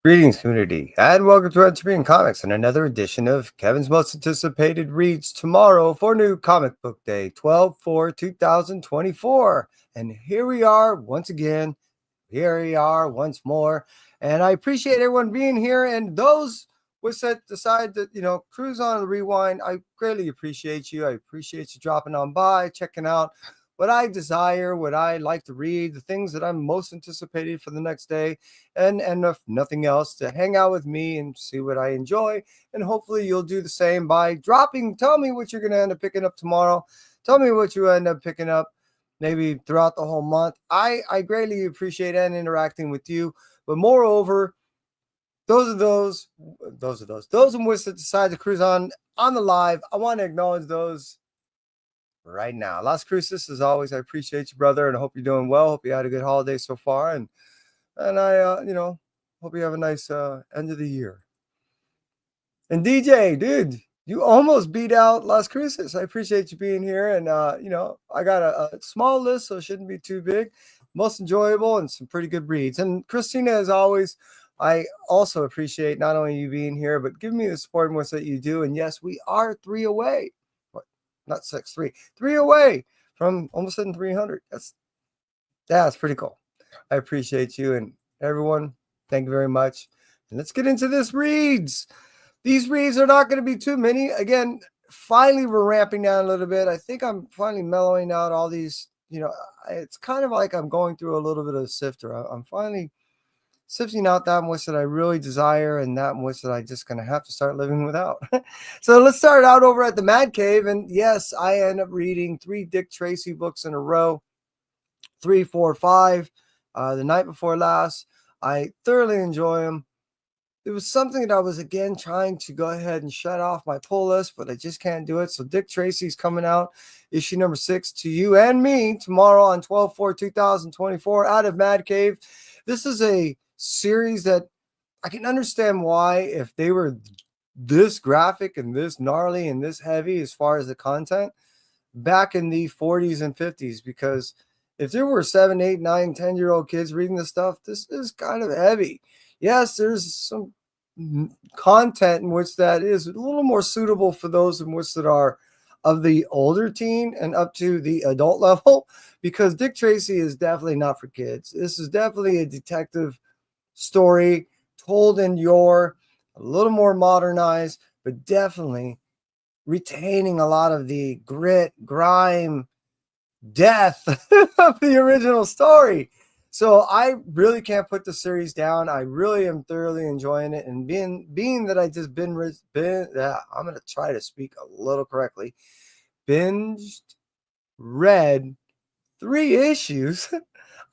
Greetings, community, and welcome to NCBD Comics and another edition of Kevin's most anticipated reads tomorrow for New Comic Book Day, 12/4/2024. And here we are once again. Here we are once more. And I appreciate everyone being here. And those which decide to, cruise on the rewind, I greatly appreciate you. I appreciate you dropping on by, checking out what I desire, what I like to read, the things that I'm most anticipated for the next day, and if nothing else, to hang out with me and see what I enjoy. And hopefully you'll do the same by tell me what you're going to end up picking up tomorrow. Tell me what you end up picking up maybe throughout the whole month. I greatly appreciate and interacting with you. But moreover, those in which that decide to cruise on the live, I want to acknowledge those right now. Las Cruces, as always, I appreciate you, brother, and I hope you're doing well. Hope you had a good holiday so far, and I hope you have a nice end of the year. And DJ, dude, you almost beat out Las Cruces. I appreciate you being here, and I got a small list, so it shouldn't be too big. Most enjoyable and some pretty good reads. And Christina, as always, I also appreciate not only you being here, but giving me the support and what's that you do. And yes, we are 3 away. Not 3 away from almost hitting 300. That's pretty cool. I appreciate you and everyone. Thank you very much. And let's get into this reads. These reads are not going to be too many. Again, finally we're ramping down a little bit. I think I'm finally mellowing out all these. It's kind of like I'm going through a little bit of a sifter. I'm finally sifting out that much that I really desire and that much that I just going to have to start living without. So let's start out over at the Mad Cave. And yes, I end up reading 3 Dick Tracy books in a row, 3, 4, 5, the night before last. I thoroughly enjoy them. It was something that I was, again, trying to go ahead and shut off my pull list, but I just can't do it. So Dick Tracy's coming out, issue number 6, to you and me tomorrow on 12/4/2024 out of Mad Cave. This is a series that I can understand why, if they were this graphic and this gnarly and this heavy as far as the content back in the 40s and 50s, because if there were 7, 8, 9, 10-year-old kids reading this stuff, this is kind of heavy. Yes, there's some content in which that is a little more suitable for those in which that are of the older teen and up to the adult level, because Dick Tracy is definitely not for kids. This is definitely a detective story told in a little more modernized, but definitely retaining a lot of the grit, grime, death of the original story. So I really can't put the series down. I really am thoroughly enjoying it. And being that I just I'm going to try to speak a little correctly, read 3 issues.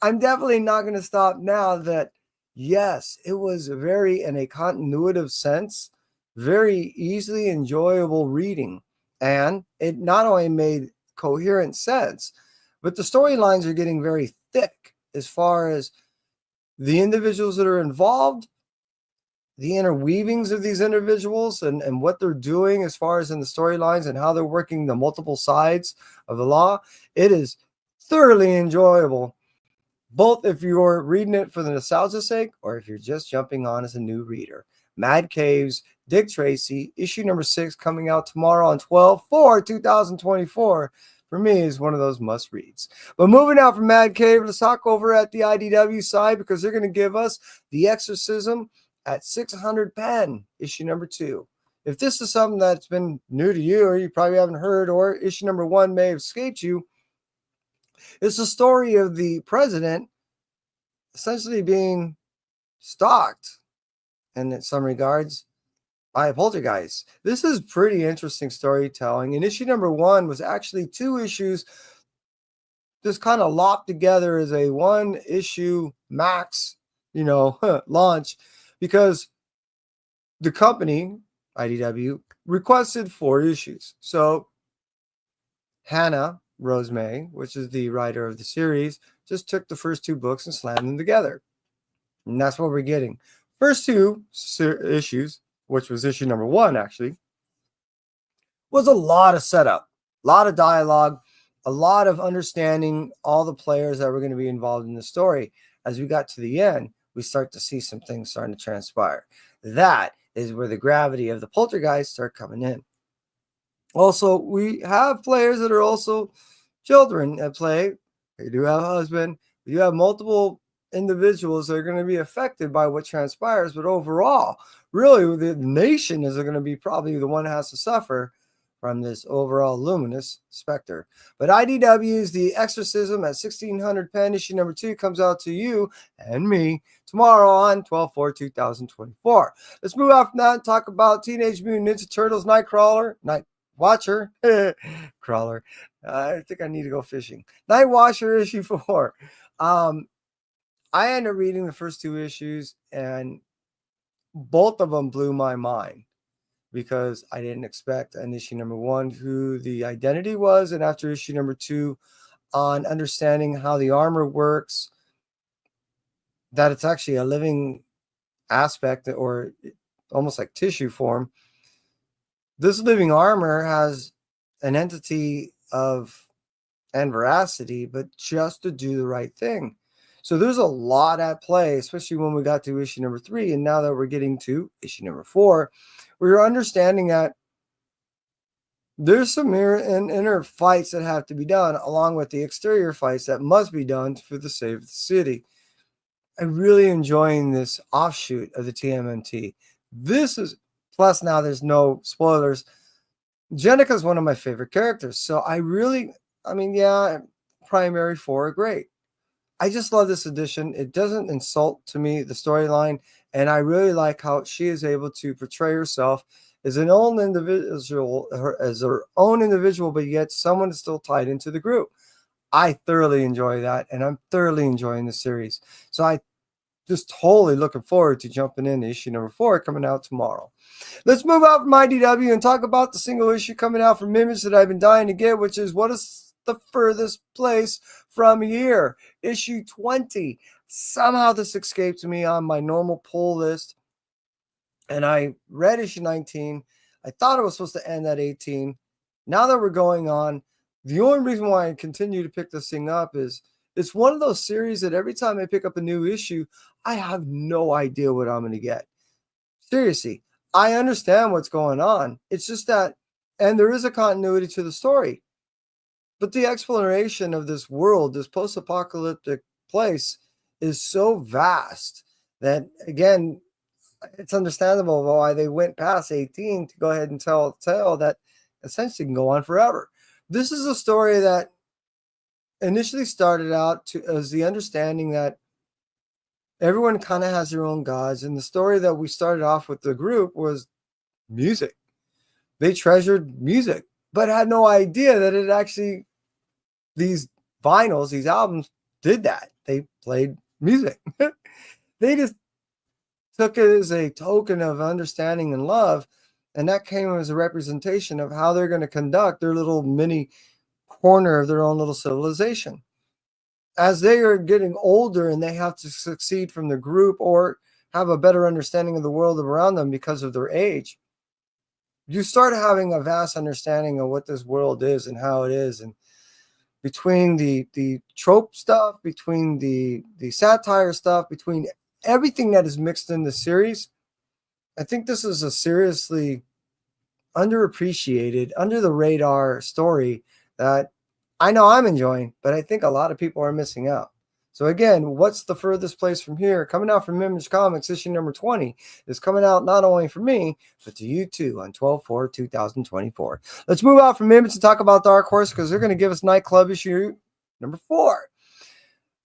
I'm definitely not going to stop now that, yes, it was very, in a continuative sense, very easily enjoyable reading. And it not only made coherent sense, but the storylines are getting very thick as far as the individuals that are involved, the interweavings of these individuals and what they're doing as far as in the storylines and how they're working the multiple sides of the law. It is thoroughly enjoyable, both if you're reading it for the nostalgia's sake or if you're just jumping on as a new reader. Mad Cave's Dick Tracy, issue number 6, coming out tomorrow on 12/4/2024. For me, is one of those must reads. But moving out from Mad Cave, let's talk over at the IDW side, because they're going to give us The Exorcism at 600 pen, issue number 2. If this is something that's been new to you, or you probably haven't heard, or issue number 1 may have escaped you, it's the story of the president essentially being stalked, and in some regards, by a poltergeist. This is pretty interesting storytelling. And issue number 1 was actually 2 issues just kind of lopped together as a 1-issue max, launch, because the company, IDW, requested 4 issues. So Hannah Rosemay, which is the writer of the series, just took the first 2 books and slammed them together. And that's what we're getting. First 2 issues, which was issue number 1, actually, was a lot of setup, a lot of dialogue, a lot of understanding all the players that were going to be involved in the story. As we got to the end, we start to see some things starting to transpire. That is where the gravity of the poltergeist start coming in. Also, we have players that are also children at play. They do have a husband. You have multiple individuals that are going to be affected by what transpires, but overall, really, the nation is going to be probably the one that has to suffer from this overall luminous specter. But IDW's The Exorcism at 1600 pen, issue number 2, comes out to you and me tomorrow on 12/4/2024. Let's move on from that and talk about Teenage Mutant Ninja Turtles Nightcrawler, Watcher, Crawler. I think I need to go fishing. Night Watcher issue 4. I ended up reading the first 2 issues, and both of them blew my mind because I didn't expect in issue number 1 who the identity was, and after issue number 2 on understanding how the armor works, that it's actually a living aspect or almost like tissue form. This living armor has an entity of and veracity, but just to do the right thing. So there's a lot at play, especially when we got to issue number 3. And now that we're getting to issue number 4, we're understanding that there's some inner fights that have to be done, along with the exterior fights that must be done for the sake of the city. I'm really enjoying this offshoot of the TMNT. This is, plus now there's no spoilers. Jenica is one of my favorite characters. So primary 4 are great. I just love this edition. It doesn't insult to me the storyline, and I really like how she is able to portray herself as an own individual, as her own individual, but yet someone is still tied into the group. I thoroughly enjoy that, and I'm thoroughly enjoying the series. So I just totally looking forward to jumping into issue number 4 coming out tomorrow. Let's move out from IDW and talk about the single issue coming out from Image that I've been dying to get, which is What is the Furthest Place from Here, issue 20. Somehow this escaped me on my normal pull list, and I read issue 19. I thought it was supposed to end at 18. Now that we're going on, the only reason why I continue to pick this thing up is it's one of those series that every time I pick up a new issue, I have no idea what I'm going to get. Seriously, I understand what's going on. It's just that, and there is a continuity to the story. But the exploration of this world, this post-apocalyptic place, is so vast that, again, it's understandable why they went past 18 to go ahead and tell a tale that essentially can go on forever. This is a story that initially started out as the understanding that everyone kind of has their own gods. And the story that we started off with the group was music. They treasured music, but had no idea that it actually, these vinyls, these albums did that. They played music. They just took it as a token of understanding and love. And that came as a representation of how they're going to conduct their little mini corner of their own little civilization. As they are getting older and they have to succeed from the group or have a better understanding of the world around them because of their age, you start having a vast understanding of what this world is and how it is. And between the trope stuff, between the satire stuff, between everything that is mixed in the series, I think this is a seriously underappreciated, under the radar story that I know I'm enjoying, but I think a lot of people are missing out. So again, What's the Furthest Place from Here, coming out from Image Comics, issue number 20, is coming out not only for me, but to you too on 12/4/2024. Let's move out from Image and talk about Dark Horse, because they're going to give us Nightclub issue number 4.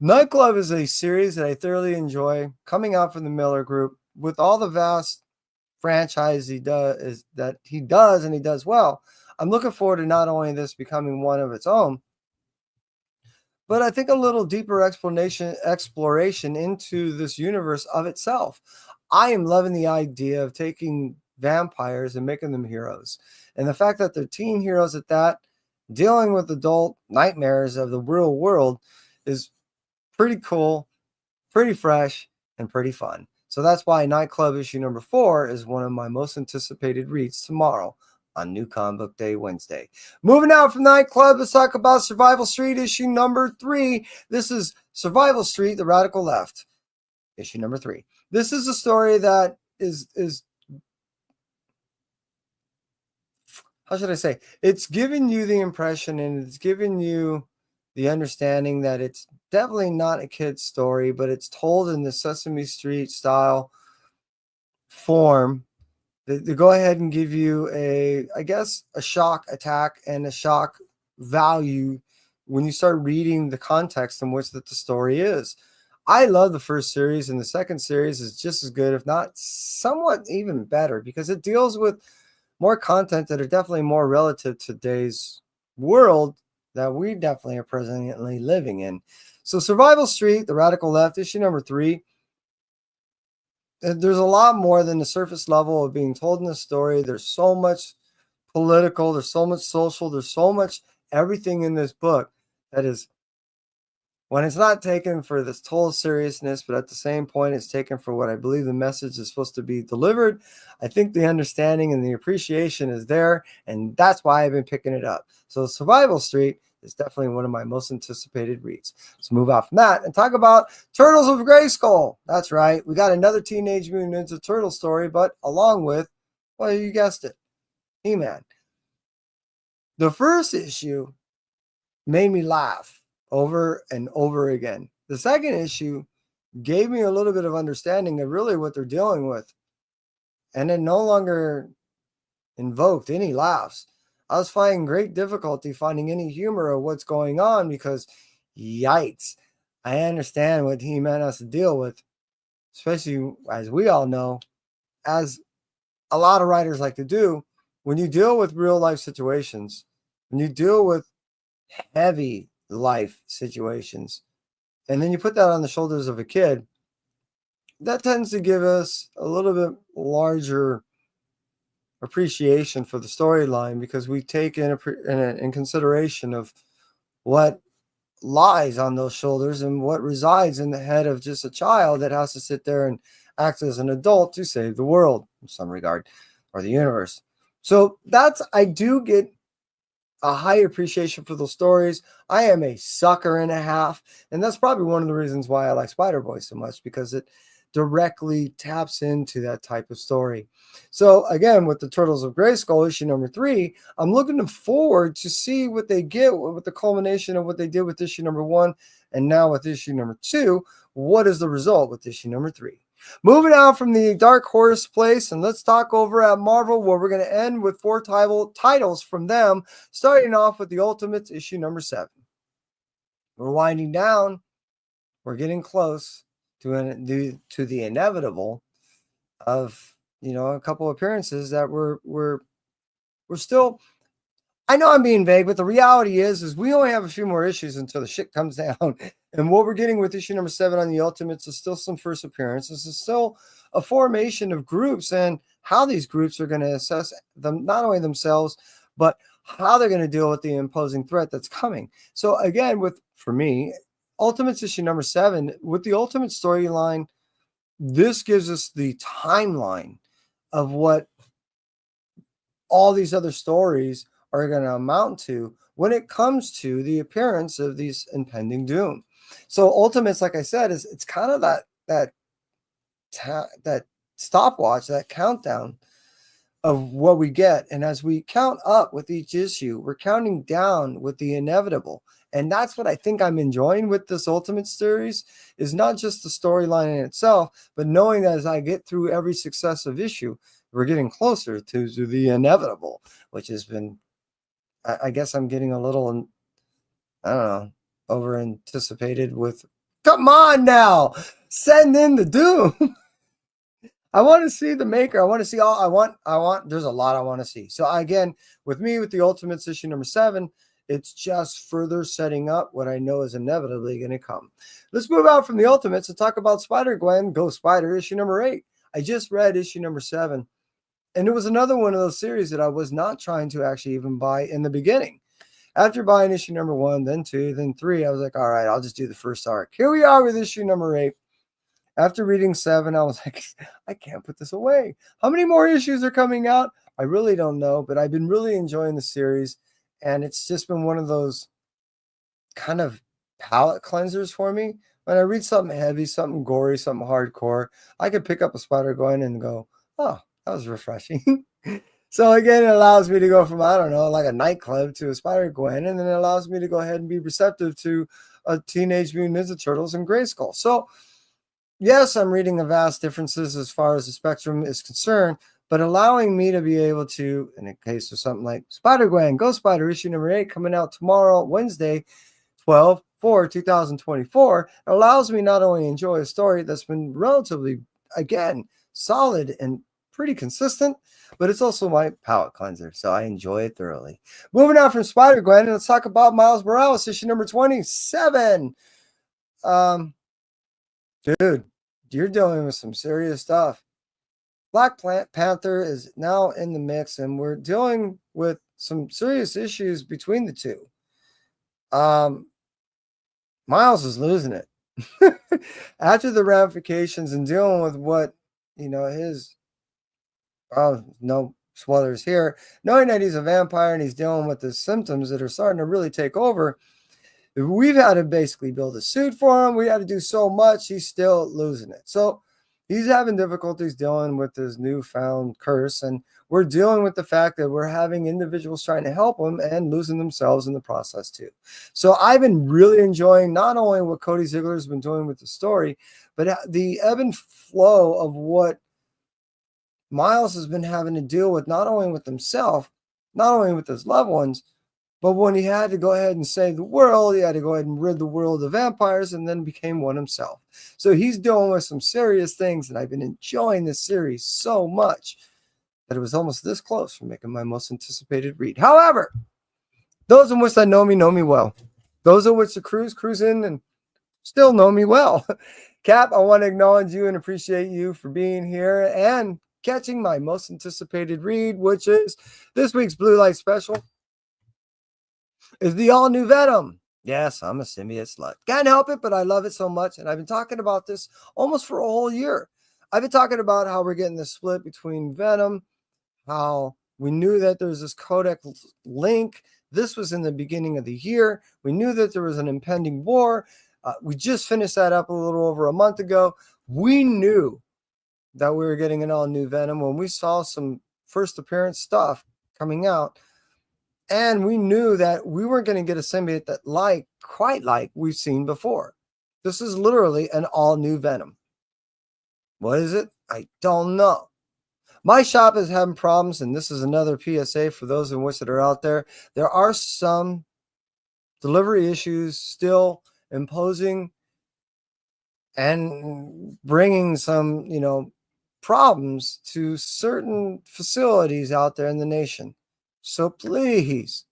Nightclub is a series that I thoroughly enjoy, coming out from the Miller Group, with all the vast franchise he does and he does well. I'm looking forward to not only this becoming one of its own, but I think a little deeper exploration into this universe of itself. I am loving the idea of taking vampires and making them heroes. And the fact that they're teen heroes at that, dealing with adult nightmares of the real world, is pretty cool, pretty fresh, and pretty fun. So that's why Nightclub issue number 4 is one of my most anticipated reads tomorrow on New Comic Book Day Wednesday. Moving out from Nightclub, let's talk about Survival Street issue number 3. This is Survival Street, The Radical Left. issue number 3. This is a story that is how should I say? It's giving you the impression and it's giving you the understanding that it's definitely not a kid's story, but it's told in the Sesame Street style form. They go ahead and give you I guess, a shock attack and a shock value when you start reading the context in which that the story is. I love the first series, and the second series is just as good, if not somewhat even better, because it deals with more content that are definitely more relative to today's world that we definitely are presently living in. So, Survival Street, The Radical Left, issue number 3. There's a lot more than the surface level of being told in the story. There's so much political, there's so much social, there's so much everything in this book that is, when it's not taken for this total seriousness, but at the same point, it's taken for what I believe the message is supposed to be delivered. I think the understanding and the appreciation is there, and that's why I've been picking it up. So, Survival Street is definitely one of my most anticipated reads. Let's move off from that and talk about Turtles of Grayskull. That's right. We got another Teenage Mutant Ninja Turtle story, but along with, well, you guessed it, He-Man. The first issue made me laugh over and over again. The second issue gave me a little bit of understanding of really what they're dealing with. And it no longer invoked any laughs. I was finding great difficulty finding any humor of what's going on because, yikes, I understand what He-Man has to deal with, especially as we all know, as a lot of writers like to do, when you deal with real life situations, when you deal with heavy life situations, and then you put that on the shoulders of a kid, that tends to give us a little bit larger appreciation for the storyline because we take in consideration of what lies on those shoulders and what resides in the head of just a child that has to sit there and act as an adult to save the world in some regard, or the universe. So I do get a high appreciation for those stories. I am a sucker and a half, and that's probably one of the reasons why I like Spider-Boy so much, because it directly taps into that type of story. So again, with the Turtles of Grayskull issue number 3, I'm looking forward to see what they get with the culmination of what they did with issue number 1, and now with issue number 2. What is the result with issue number 3? Moving out from the Dark Horse place, and let's talk over at Marvel, where we're going to end with 4 titles from them, starting off with the Ultimates issue number 7. We're winding down. We're getting close to the inevitable of, a couple appearances that we're still. I know I'm being vague, but the reality is we only have a few more issues until the shit comes down. And what we're getting with issue number 7 on the Ultimates is still some first appearances. It's still a formation of groups and how these groups are going to assess them, not only themselves, but how they're going to deal with the imposing threat that's coming. So again, for me, Ultimates issue number 7, with the Ultimate storyline, this gives us the timeline of what all these other stories are going to amount to when it comes to the appearance of these impending doom. So Ultimates, like I said, it's kind of that stopwatch, that countdown of what we get. And as we count up with each issue, we're counting down with the inevitable. And that's what I think I'm enjoying with this Ultimate series, is not just the storyline in itself, but knowing that as I get through every successive issue, we're getting closer to the inevitable, which has been, I guess I'm getting a little, I don't know, over anticipated with, come on now, send in the doom. I want to see the maker. I want to see there's a lot I want to see. So again, with me, with the Ultimates issue number 7, it's just further setting up what I know is inevitably going to come. Let's move out from the Ultimates and talk about Spider-Gwen, Go Spider, issue number 8. I just read issue number 7, and it was another one of those series that I was not trying to actually even buy in the beginning. After buying issue number 1, then 2, then 3, I was like, all right, I'll just do the first arc. Here we are with issue number 8. After reading 7, I was like, I can't put this away. How many more issues are coming out? I really don't know, but I've been really enjoying the series, and it's just been one of those kind of palate cleansers for me, when I read something heavy, something gory, something hardcore, I could pick up a Spider-Gwen and go, oh, that was refreshing. So again, it allows me to go from, I don't know, like a nightclub to a Spider-Gwen, and then it allows me to go ahead and be receptive to a Teenage Mutant Ninja Turtles and Grayskull. So yes, I'm reading the vast differences as far as the spectrum is concerned, but allowing me to be able to, in a case of something like Spider-Gwen, Ghost Spider issue number 8 coming out tomorrow, Wednesday, 12/4/2024, allows me not only enjoy a story that's been relatively, again, solid and pretty consistent, but it's also my palate cleanser, so I enjoy it thoroughly. Moving on from Spider-Gwen, let's talk about Miles Morales, issue number 27. Dude, you're dealing with some serious stuff. Black Panther is now in the mix, and we're dealing with some serious issues between the two. Miles is losing it. After the ramifications and dealing with what, his, no spoilers here, knowing that he's a vampire and he's dealing with the symptoms that are starting to really take over, we've had to basically build a suit for him. We had to do so much. He's still losing it. So he's having difficulties dealing with his newfound curse. And we're dealing with the fact that we're having individuals trying to help him and losing themselves in the process too. So I've been really enjoying not only what Cody Ziegler has been doing with the story, but the ebb and flow of what Miles has been having to deal with, not only with himself, not only with his loved ones, but when he had to go ahead and save the world, he had to go ahead and rid the world of vampires and then became one himself. So he's dealing with some serious things, and I've been enjoying this series so much that it was almost this close from making my most anticipated read. However, those in which that know me well. Those in which the cruise in and still know me well. Cap, I want to acknowledge you and appreciate you for being here and catching my most anticipated read, which is this week's Blue Light Special. Is the all-new Venom. Yes, I'm a symbiote slut. Can't help it, but I love it so much. And I've been talking about this almost for a whole year. I've been talking about how we're getting the split between Venom, how we knew that there was this Kodak link. This was in the beginning of the year. We knew that there was an impending war. We just finished that up a little over a month ago. We knew that we were getting an all-new Venom when we saw some first appearance stuff coming out. And we knew that we weren't going to get a symbiote that quite like we've seen before. This is literally an all-new Venom. What is it? I don't know. My shop is having problems, and this is another PSA for those in which that are out there. There are some delivery issues still imposing and bringing some, problems to certain facilities out there in the nation. So please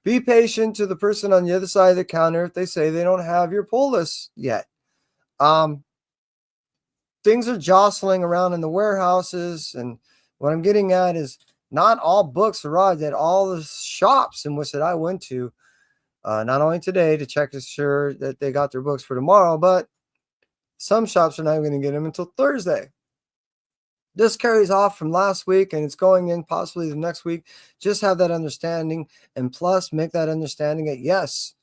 be patient to the person on the other side of the counter if they say they don't have your pull list yet. Things are jostling around in the warehouses, and what I'm getting at is not all books arrived at all the shops in which that I went to, not only today to check to sure that they got their books for tomorrow, but some shops are not going to get them until Thursday. This carries off from last week, and it's going in possibly the next week. Just have that understanding, and plus make that understanding that, yes,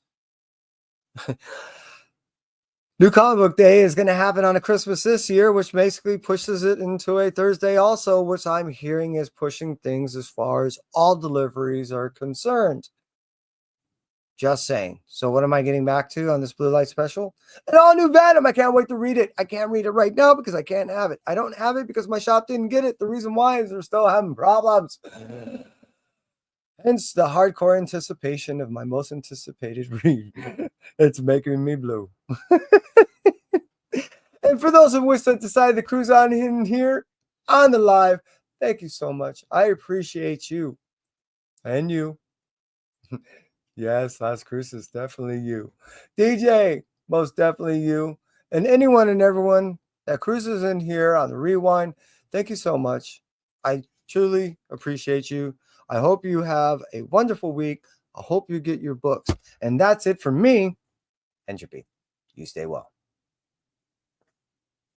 New Comic Book Day is going to happen on a Christmas this year, which basically pushes it into a Thursday also, which I'm hearing is pushing things as far as all deliveries are concerned. Just saying. So what am I getting back to on this Blue Light Special? An all-new Venom. I can't wait to read it. I can't read it right now because I can't have it. I don't have it because my shop didn't get it. The reason why is they're still having problems. Hence the hardcore anticipation of my most anticipated read. It's making me blue. And for those of which that decided to cruise on in here on the live, thank you so much. I appreciate you. And you. Yes, Last Cruise is definitely you. DJ, most definitely you. And anyone and everyone that cruises in here on the Rewind, thank you so much. I truly appreciate you. I hope you have a wonderful week. I hope you get your books. And that's it for me. And you stay well.